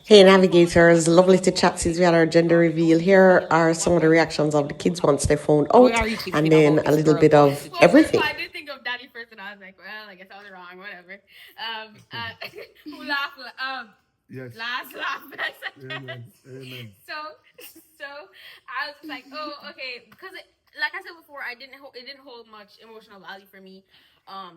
Hey navigators, lovely to chat since we had our gender reveal. Here are some of the reactions of the kids once they found out, and then a little bit of everything. I did think of Daddy first, and I was like, well, I guess I was wrong, whatever. Who laughed? Yes. Last laugh. Amen. Amen. So I was just like, oh, okay, because like I said before, it didn't hold much emotional value for me. I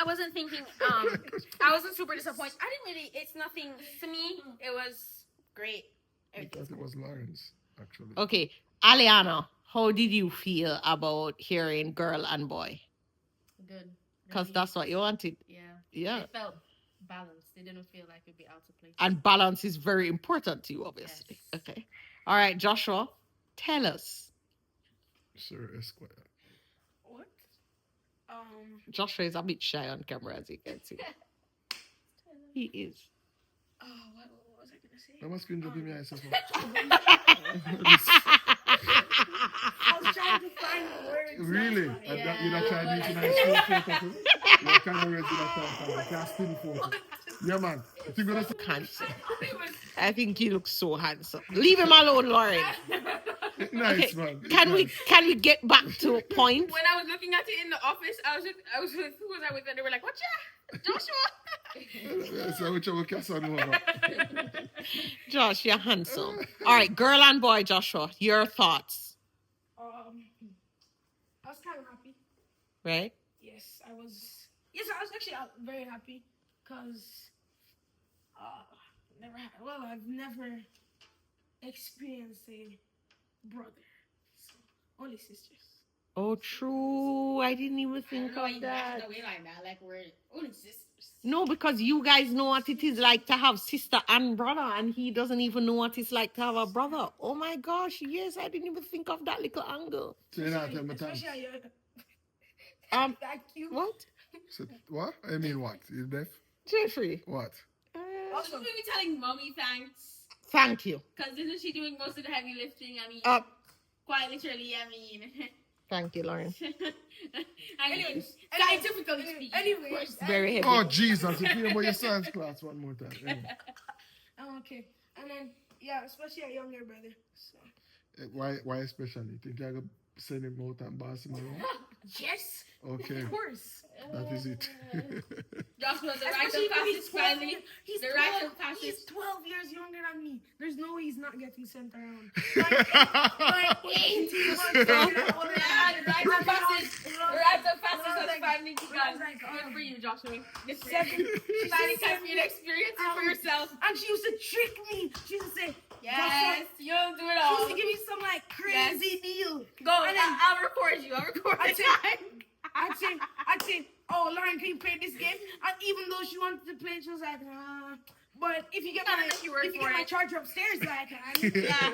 wasn't thinking. I wasn't super disappointed. I didn't really. It's nothing to me. It was great. I thought it was Lawrence, actually. Okay, Aliana, how did you feel about hearing girl and boy? Good. Because that's what you wanted. Yeah. It felt balanced. It didn't feel like it'd be out of place. And balance is very important to you, obviously. Yes. Okay. All right, Joshua, tell us. Sir Esquire. What? Joshua is a bit shy on camera, as you can see. He is. Oh, what was I gonna say? I must be dropping me eyes. I was trying to find words. Really? Yeah. You're not trying to use nice photo? What kind of words did I talk about? Just still photo. Yeah, man. I think we're handsome. I think he looks so handsome. Leave him alone, Lauren. Nice, okay. man. Can we get back to a point? When I was looking at it in the office, I was with who was I with? And they were like, "What's Joshua?" So whichever Casanova. Josh, you're handsome. All right, girl and boy, Joshua, your thoughts. I was kind of happy. Right? Yes, I was actually very happy because I've never experienced a brother. So, only sisters. Oh, true. I didn't even think of that. Like we're only sisters. No, because you guys know what it is like to have sister and brother, and he doesn't even know what it's like to have a brother. Oh my gosh, yes, I didn't even think of that little angle. Thank you. What? So, what? I mean, what? You deaf? Jeffrey. What? Also, maybe telling mommy thanks. Thank you. Because isn't she doing most of the heavy lifting? I mean, quite literally, I mean. Thank you, Lauren. Anyways, scientifically speaking. Anyways. Very heavy. Oh, Jesus. You hear about your science class one more time. Anyway. Okay. And then, yeah, especially a younger brother. So. Why especially? Think you're going to send him out and boss him around? Yes. Okay. Of course. That is it. Joshua, the right of passage finally. He's the right of passage. He's 12 years younger than me. There's no way he's not getting sent around. Like 18 months. Yeah, the right of passage. The right of passage has finally begun. Good for you, Joshua. Good for you. Finally time for you to experience it for yourself. And she used to trick me. She used to say, yes, you'll do it all. She used to give me some like crazy deal. Go, and then I'll record you. I'd say, oh, Lauren, can you play this game? And even though she wanted to play, she was like, but if you get my charger upstairs, I can. Yeah.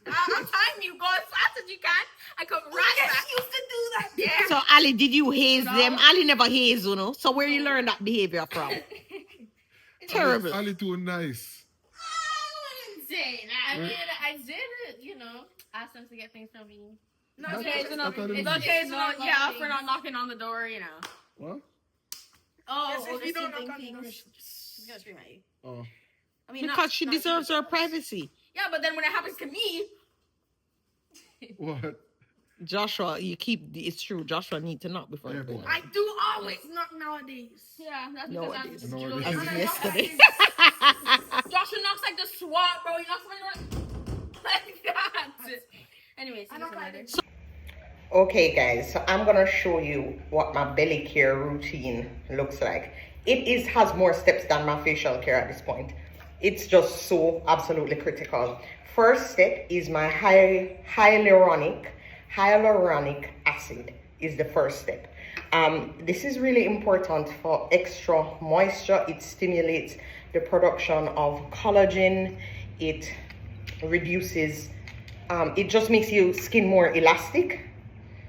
I'm telling you, go as fast as you can. I come right back. She used to do that. Yeah. So, Ali, did you haze them? Ali never haze, you know. So, where you learn that behavior from? Terrible. Ali too nice. I wouldn't say that. I mean, I did, ask them to get things from me. No, it's occasional. Yeah, for not knocking on the door, What? Oh, if you don't knock on the door, she's gonna scream at you. Oh. I mean, because she deserves her privacy. Yeah, but then when it happens to me. What? Joshua, it's true. Joshua needs to knock before. I do always knock nowadays. Yeah, that's because nowadays. As yesterday. Joshua knocks like the SWAT, bro. He knocks like that. Anyways, Okay guys, so I'm gonna show you what my belly care routine looks like. It has more steps than my facial care at this point. It's just so absolutely critical. First step is my hyaluronic acid is the first step. This is really important for extra moisture. It stimulates the production of collagen. It reduces it just makes your skin more elastic,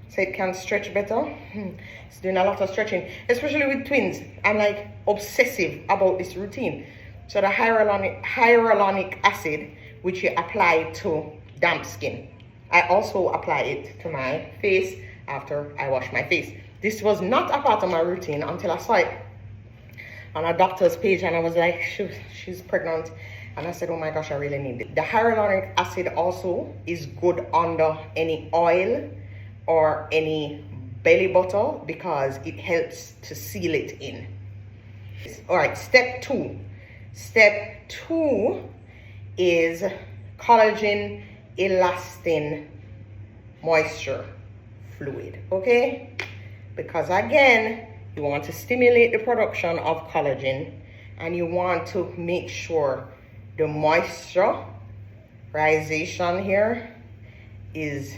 so it can stretch better. It's doing a lot of stretching, especially with twins. I'm like obsessive about this routine. So the hyaluronic acid, which you apply to damp skin. I also apply it to my face after I wash my face. This was not a part of my routine until I saw it on a doctor's page, and I was like, she's pregnant. And I said, oh my gosh, I really need it. The hyaluronic acid also is good under any oil or any belly butter because it helps to seal it in. All right, step two. Step two is collagen elastin moisture fluid, okay? Because again, you want to stimulate the production of collagen and you want to make sure the moisturization here is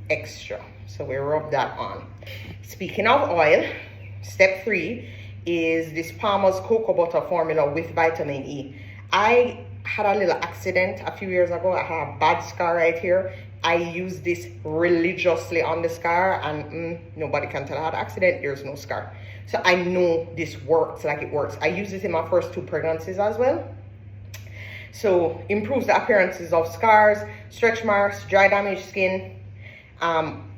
extra. So we rub that on. Speaking of oil, step three is this Palmer's cocoa butter formula with vitamin E. I had a little accident a few years ago. I had a bad scar right here. I use this religiously on the scar and nobody can tell I had an accident. There's no scar. So I know this works like it works. I use it in my first 2 pregnancies as well. So improves the appearances of scars, stretch marks, dry damaged skin.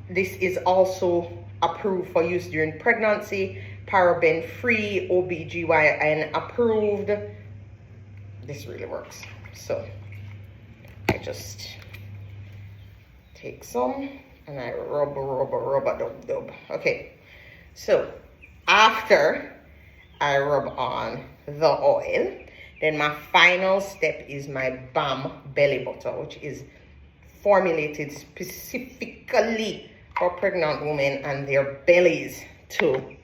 This is also approved for use during pregnancy, paraben free, OBGYN approved. This really works. So I just take some and I rub. Okay, so after I rub on the oil, then my final step is my BAM belly butter, which is formulated specifically for pregnant women and their bellies to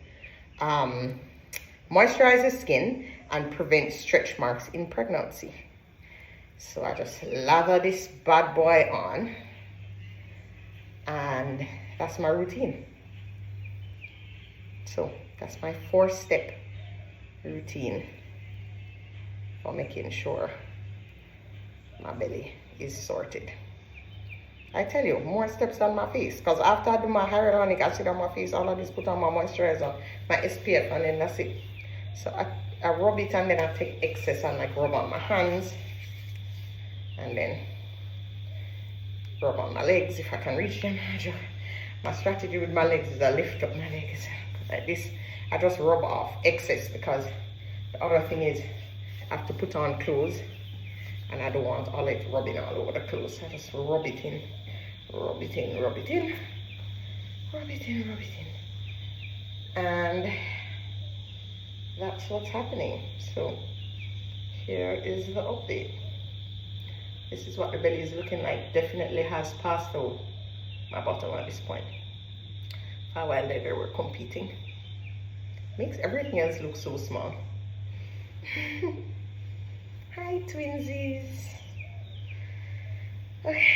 moisturize the skin and prevent stretch marks in pregnancy. So I just lather this bad boy on, and that's my routine. So that's my 4-step routine for making sure my belly is sorted. I tell you, more steps on my face, because after I do my hyaluronic acid on my face, all I do is put on my moisturizer, my SPF, and then that's it. So I rub it and then I take excess and like rub on my hands and then rub on my legs if I can reach them. My strategy with my legs is I lift up my legs like this. I just rub off excess because the other thing is I have to put on clothes and I don't want all it rubbing all over the clothes. I just rub it in, rub it in, rub it in, rub it in, rub it in. And that's what's happening. So here is the update. This is what the belly is looking like. Definitely has passed out my bottom at this point. For a while there they were competing. Makes everything else look so small. Hi twinsies. Okay.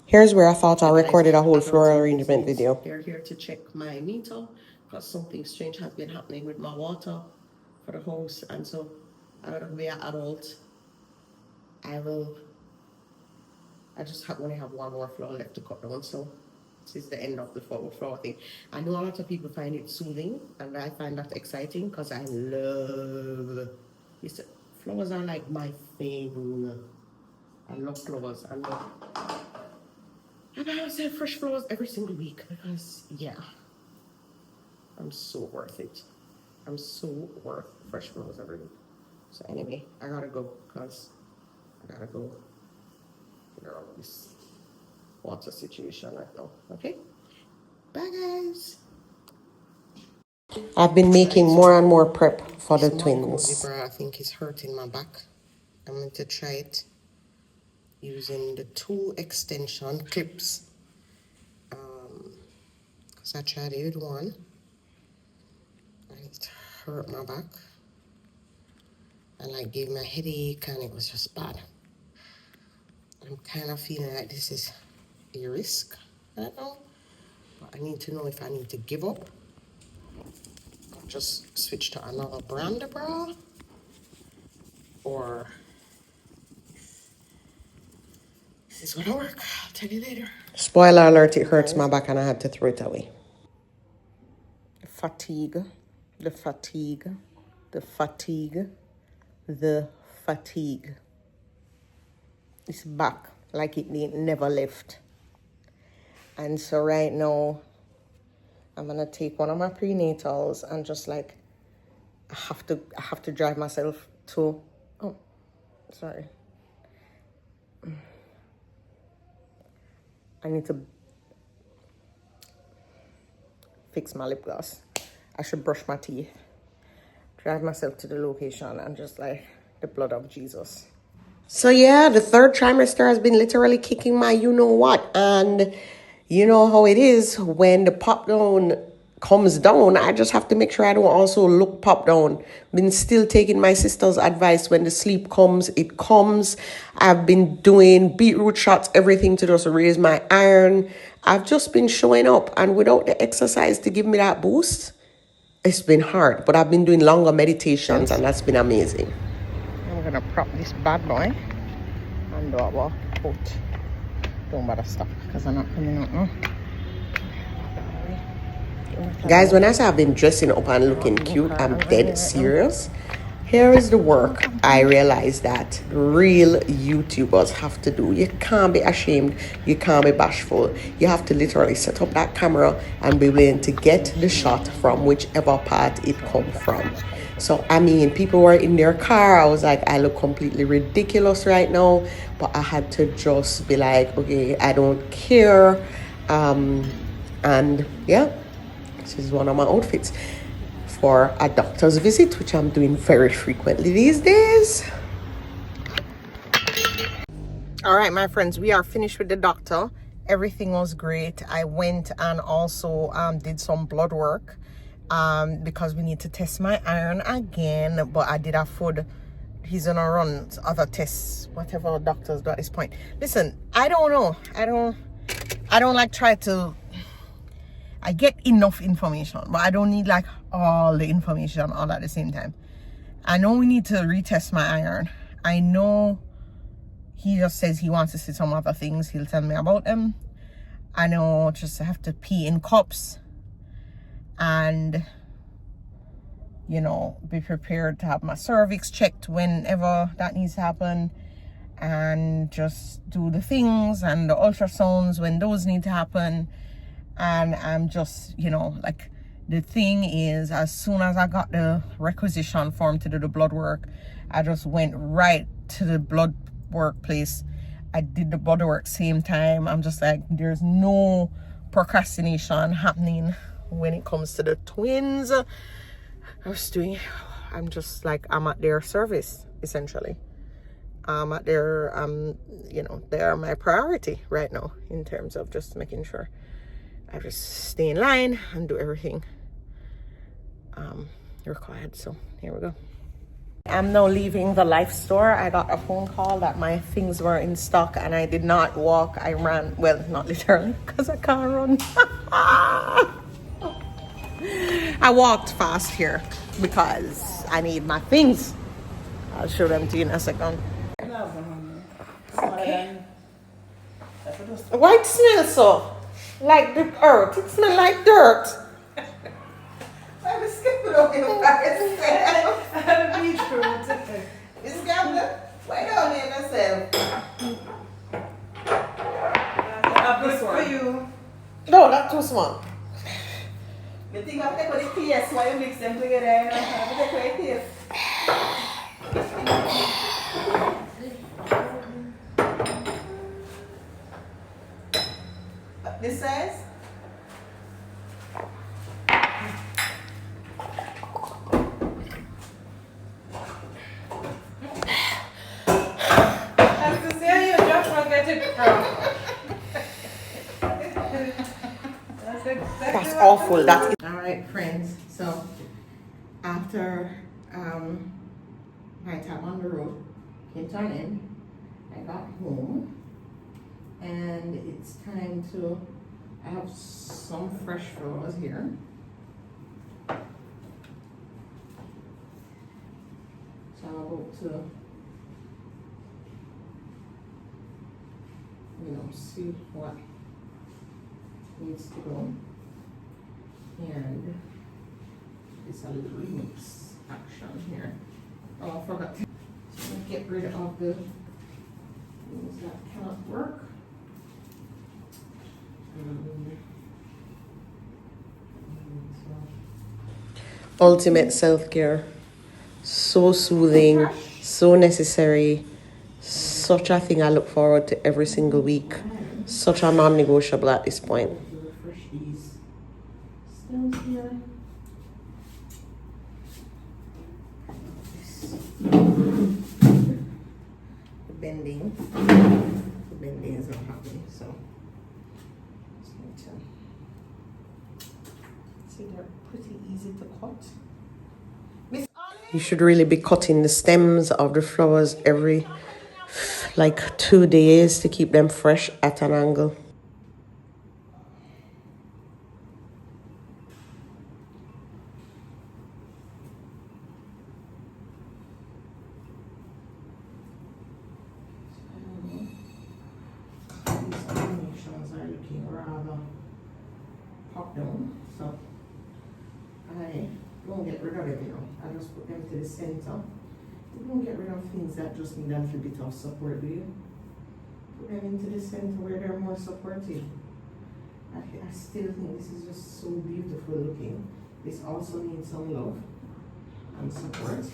Here's where I thought I recorded a whole floral arrangement video. They're here to check my meter because something strange has been happening with my water for the house, and so I don't know, be an adult. I just only have one more flower left to cut down, so this is the end of the flower thing. I know a lot of people find it soothing, and I find that exciting because I love this. Flowers are like my thing. I love flowers. I buy myself fresh flowers every single week because, yeah, I'm so worth it. I'm so worth fresh flowers every week. So anyway, I gotta go because I gotta go figure out this water situation right now. Okay? Bye, guys. I've been making more and more prep for the twins. I think it's hurting my back. I'm going to try it using the 2 extension clips. Because I tried it with one and it hurt my back and like gave me a headache and it was just bad. I'm kind of feeling like this is a risk. I don't know, but I need to know if I need to give up or just switch to another brand of bra, or this is gonna work. I'll tell you later. Spoiler alert, it hurts my back and I had to throw it away. The fatigue, the fatigue, the fatigue, the fatigue. It's back like it never left. And so right now, I'm gonna take one of my prenatals and just like I have to drive myself to, oh, sorry. I need to fix my lip gloss. I should brush my teeth, drive myself to the location, and just like the blood of Jesus. So yeah, the third trimester has been literally kicking my you know what, and you know how it is when the pop down comes down. I just have to make sure I don't also look pop down. Been still taking my sister's advice: when the sleep comes, it comes. I've been doing beetroot shots, everything to just raise my iron. I've just been showing up, and without the exercise to give me that boost, it's been hard. But I've been doing longer meditations, and that's been amazing. I'm gonna prop this bad boy and do a walk out. Don't bother stop because I'm not coming out now. Guys, when I say I've been dressing up and looking cute, I'm dead serious. Here is the work I realized that real YouTubers have to do. You can't be ashamed. You can't be bashful. You have to literally set up that camera and be willing to get the shot from whichever part it comes from. So, I mean, people were in their car. I was like, I look completely ridiculous right now. But I had to just be like, okay, I don't care. And yeah, this is one of my outfits for a doctor's visit, which I'm doing very frequently these days. All right, my friends, we are finished with the doctor. Everything was great. I went and also did some blood work because we need to test my iron again. But I did a food. He's gonna run other tests, whatever doctors do at this point. Listen, I don't know. I don't like try to. I get enough information, but I don't need like all the information all at the same time. I know we need to retest my iron. I know he just says he wants to see some other things. He'll tell me about them. I know just have to pee in cups and, you know, be prepared to have my cervix checked whenever that needs to happen, and just do the things and the ultrasounds when those need to happen. And I'm just, you know, like, the thing is, as soon as I got the requisition form to do the blood work, I just went right to the blood work place. I did the blood work same time. I'm just like, there's no procrastination happening when it comes to the twins. I'm just like, I'm at their service, essentially. I'm at their, you know, they are my priority right now in terms of just making sure I just stay in line and do everything required. So here we go. I'm now leaving the Life store. I got a phone call that my things were in stock and I did not walk. I ran, well, not literally because I can't run. I walked fast here because I need my things. I'll show them to you in a second. Okay. Why it smells so? Like the earth. It smells like dirt. I'm skipping over your and beetroot. This gambler, why down here yourself? This for you. No, not too small. You think I'm taking the PS while you mix them together and I'm going to take it. This size? That's to say you just forget it from. That's awful. That's all right, friends. So after my time on the road came to an end, I got home. And it's time to, I have some fresh flowers here. So I'm about to, you know, see what needs to go. And it's a little mix action here. Oh, I forgot to get rid of the things that cannot work. Ultimate self-care. so soothing, so necessary, such a thing I look forward to every single week, such a non-negotiable at this point. Bending is not happening, so see, they're pretty easy to cut. You should really be cutting the stems of the flowers every like 2 days to keep them fresh at an angle. Down, so I don't get rid of it, you know. I just put them to the center. You don't get rid of things that just need a little bit of support, do you? Put them into the center where they're more supported. I still think this is just so beautiful looking. This also needs some love and support. So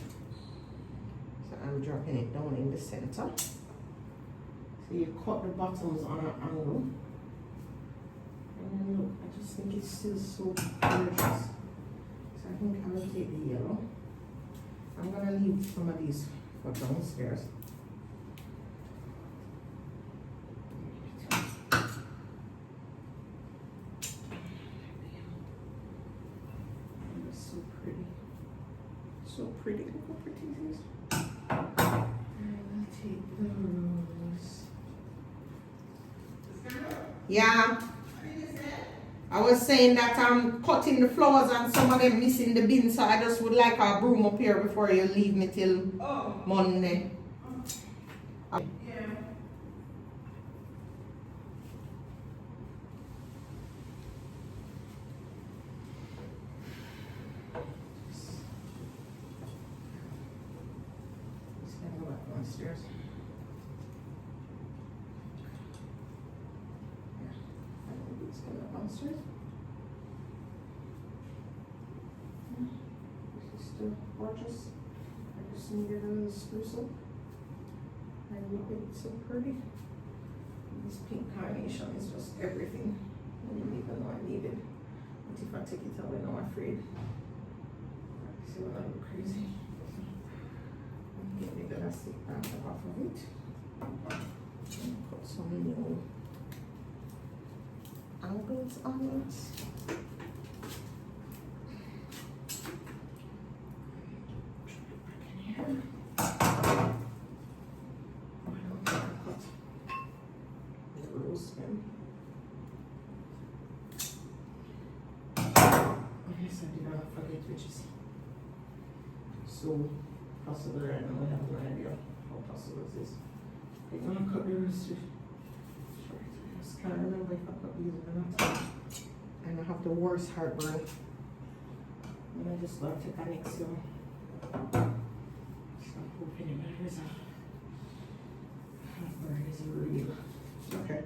I'm dropping it down in the center. So you cut the bottoms on an angle. And then look, I just think it's still so gorgeous. So I think I will take the yellow. I'm gonna leave some of these for downstairs. It's so pretty. So pretty. Look how pretty it is. And I'll take those. Yeah. I was saying that I'm cutting the flowers and some of them missing the bin, so I just would like a broom up here before you leave me till Monday. Just gonna go back downstairs. Downstairs. This is still gorgeous. I just needed a little spruce up. I look it's so pretty. This pink carnation is just everything. I didn't even know I needed. But if I take it away, now I'm afraid. See when I look crazy. I'm getting the elastic band off of it. And put some new angles on it. The rose stem. Yes, I did not forget, which is so possible. I know I have no idea how possible this is. I'm gonna cut the rest of it. I just can't remember if I cut these or not. And I have the worst heartburn. And I just love to connect some. So I'm hoping it is a heartburn is real. Okay.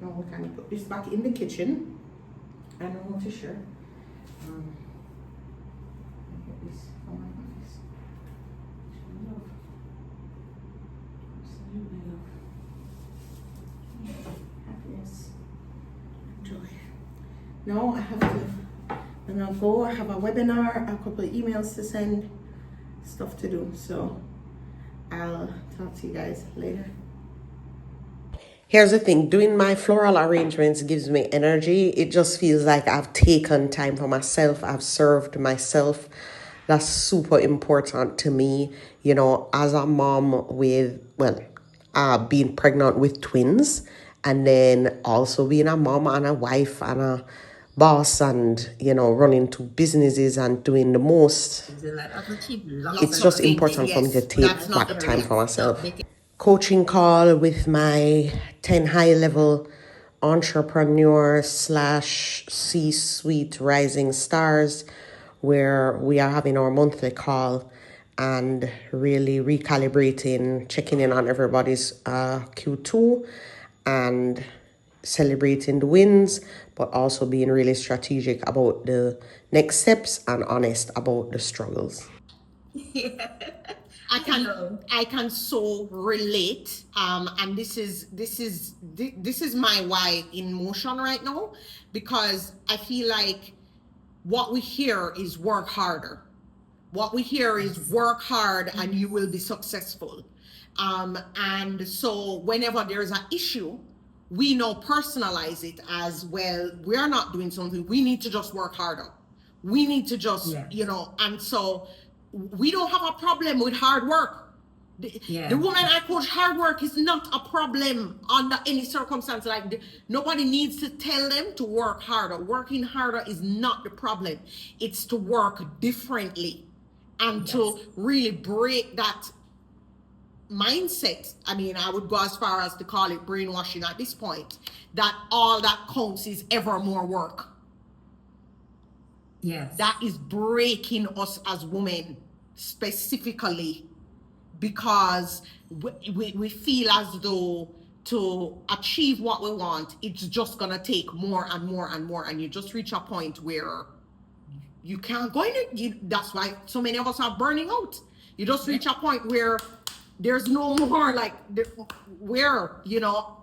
Now we can put this back in the kitchen. I know how to share. I get this from my office. Love. Absolutely love. Happiness. Joy. Now I have to, when I go, I have a webinar, a couple of emails to send, stuff to do. So I'll talk to you guys later. Here's the thing, doing my floral arrangements gives me energy. It just feels like I've taken time for myself. I've served myself. That's super important to me, you know, as a mom with, being pregnant with twins, and then also being a mom and a wife and a boss and, you know, running two businesses and doing the most. It's just important for me to take back time for myself. Coaching call with my 10 high-level entrepreneur / C-suite rising stars, where we are having our monthly call and really recalibrating, checking in on everybody's Q2 and celebrating the wins, but also being really strategic about the next steps and honest about the struggles. I can so relate. And this is my why in motion right now, because I feel like what we hear is work harder. What we hear is work hard and you will be successful. And so whenever there's an issue, we now personalize it as, well, we're not doing something. We need to just work harder. We need to just, and so we don't have a problem with hard work. The woman I coach, hard work is not a problem under any circumstance. Like, nobody needs to tell them to work harder. Working harder is not the problem. It's to work differently and to really break that mindset. I mean, I would go as far as to call it brainwashing at this point, that all that counts is ever more work. Yes. That is breaking us as women specifically, because we feel as though to achieve what we want, it's just gonna take more and more and more, and you just reach a point where you can't go in it. That's why so many of us are burning out. You just reach a point where there's no more, like, where,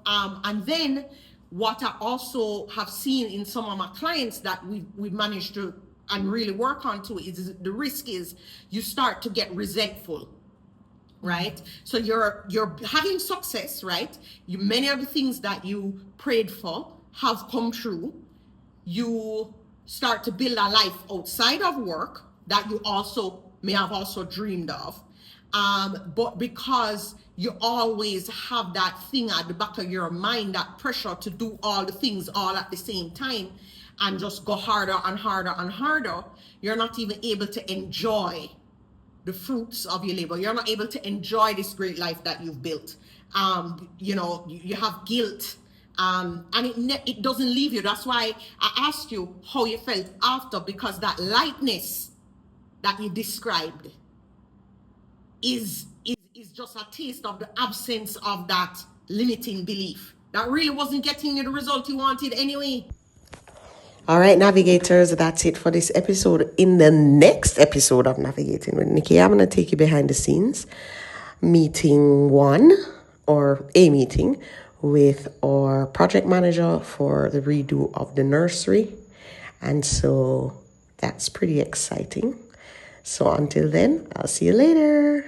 and then what I also have seen in some of my clients that we've managed to and really work on too is the risk is you start to get resentful, right? So you're having success, right? Many of the things that you prayed for have come true. You start to build a life outside of work that you also may have also dreamed of. But because you always have that thing at the back of your mind, that pressure to do all the things all at the same time and just go harder and harder and harder, you're not even able to enjoy the fruits of your labor. You're not able to enjoy this great life that you've built. You have guilt. And it doesn't leave you. That's why I asked you how you felt after, because that lightness that you described is just a taste of the absence of that limiting belief that really wasn't getting you the result you wanted anyway. All right, navigators, that's it for this episode. In the next episode of Navigating with Nikki, I'm going to take you behind the scenes, meeting a meeting with our project manager for the redo of the nursery. And so that's pretty exciting. So until then, I'll see you later.